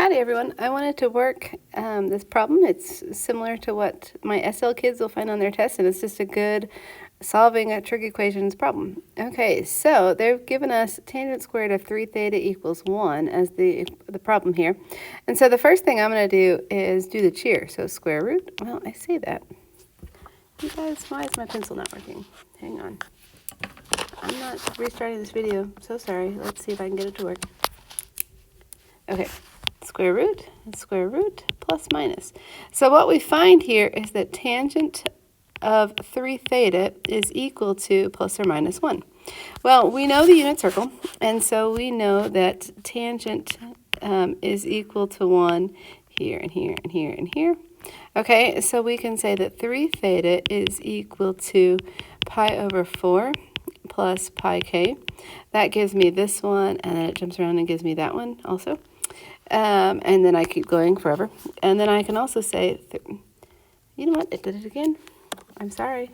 Howdy everyone. I wanted to work this problem. It's similar to what my SL kids will find on their test, and it's just a good solving a trig equations problem. Okay, so they've given us tangent squared of 3 theta equals 1 as the problem here. And so the first thing I'm going to do is do the cheer. So square root, well, I see that. You guys, why is my pencil not working? Hang on. I'm not restarting this video. So sorry. Let's see if I can get it to work. Okay. Square root, plus minus. So what we find here is that tangent of 3 theta is equal to plus or minus 1. Well, we know the unit circle, and so we know that tangent is equal to 1 here and here and here and here. Okay, so we can say that 3 theta is equal to pi over 4 plus pi k. That gives me this one, and then it jumps around and gives me that one also. And then I keep going forever. And then I can also say, you know what, it did it again. I'm sorry.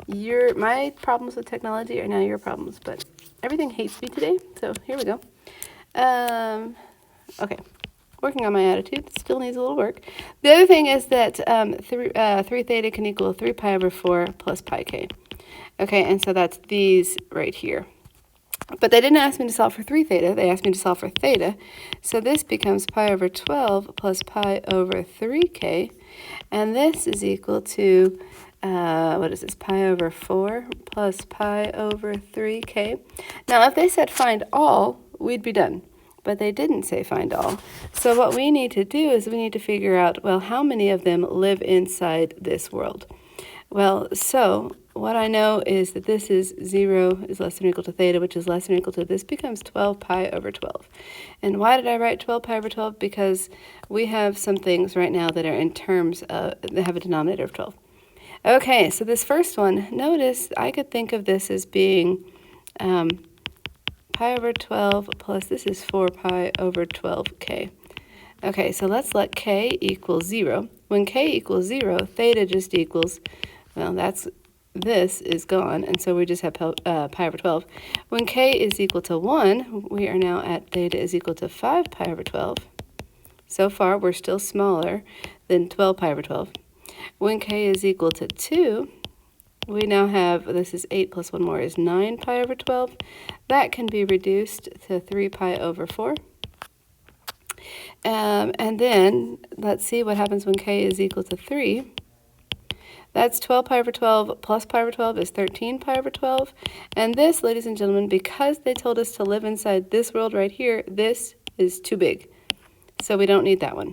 My problems with technology are now your problems, but everything hates me today, so here we go. Okay, working on my attitude, still needs a little work. The other thing is that 3 theta can equal 3 pi over 4 plus pi k. Okay, and so that's these right here. But they didn't ask me to solve for 3 theta, they asked me to solve for theta. So this becomes pi over 12 plus pi over 3k. And this is equal to, what is this, pi over 4 plus pi over 3k. Now if they said find all, we'd be done. But they didn't say find all. So what we need to do is we need to figure out, well, how many of them live inside this world? Well, so what I know is that this is 0 is less than or equal to theta, which is less than or equal to, this becomes 12 pi over 12. And why did I write 12 pi over 12? Because we have some things right now that are in terms of, that have a denominator of 12. Okay, so this first one, notice I could think of this as being pi over 12 plus this is 4 pi over 12k. Okay, so let's let k equal 0. When k equals 0, theta just equals, well, this is gone, and so we just have pi over 12. When k is equal to 1, we are now at theta is equal to 5 pi over 12. So far, we're still smaller than 12 pi over 12. When k is equal to 2, we now have, this is 8 plus 1 more is 9 pi over 12. That can be reduced to 3 pi over 4. And then, let's see what happens when k is equal to 3. That's 12 pi over 12 plus pi over 12 is 13 pi over 12. And this, ladies and gentlemen, because they told us to live inside this world right here, this is too big. So we don't need that one.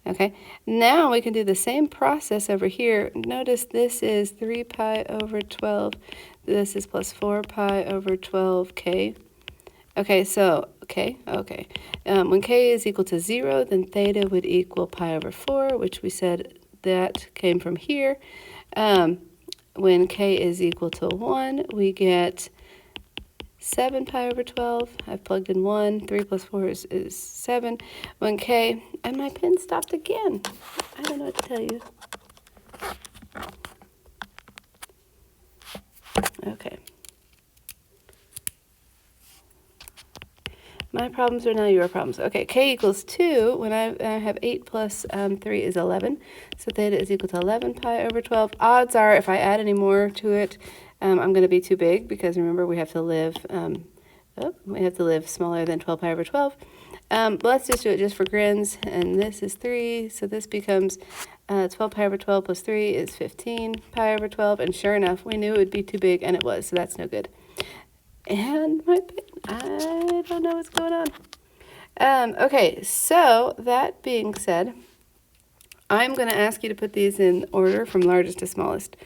Okay, now we can do the same process over here. Notice this is 3 pi over 12. This is plus 4 pi over 12k. Okay, so, okay. When k is equal to 0, then theta would equal pi over 4, which we said that came from here. When k is equal to 1, we get 7 pi over 12. I've plugged in 1. 3 plus 4 is 7. When k, and my pen stopped again. I don't know what to tell you. Okay. My problems are now your problems. Okay, k equals 2. When I have 8 plus 3 is 11. So theta is equal to 11 pi over 12. Odds are if I add any more to it, I'm going to be too big because remember we have to live smaller than 12 pi over 12. But let's just do it just for grins. And this is 3. So this becomes 12 pi over 12 plus 3 is 15 pi over 12. And sure enough, we knew it would be too big, and it was. So that's no good. And my pen, I don't know what's going on. Okay, so that being said, I'm going to ask you to put these in order from largest to smallest.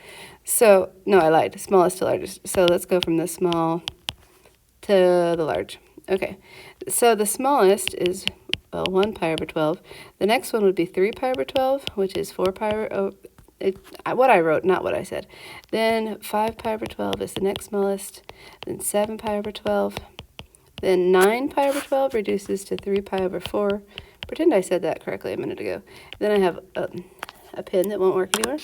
So, no, I lied, smallest to largest. So let's go from the small to the large. Okay, so the smallest is 1 pi over 12. The next one would be 3 pi over 12, which is 4 pi over, what I wrote, not what I said. Then 5 pi over 12 is the next smallest. Then 7 pi over 12. Then 9 pi over 12 reduces to 3 pi over 4. Pretend I said that correctly a minute ago. Then I have a pen that won't work anymore.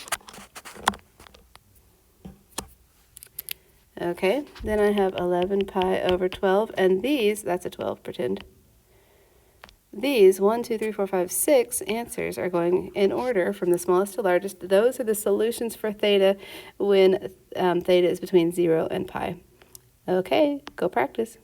Okay, then I have 11 pi over 12. And these, that's a 12, pretend. these 1, 2, 3, 4, 5, 6 answers are going in order from the smallest to largest. Those are the solutions for theta when theta is between 0 and pi. Okay, go practice.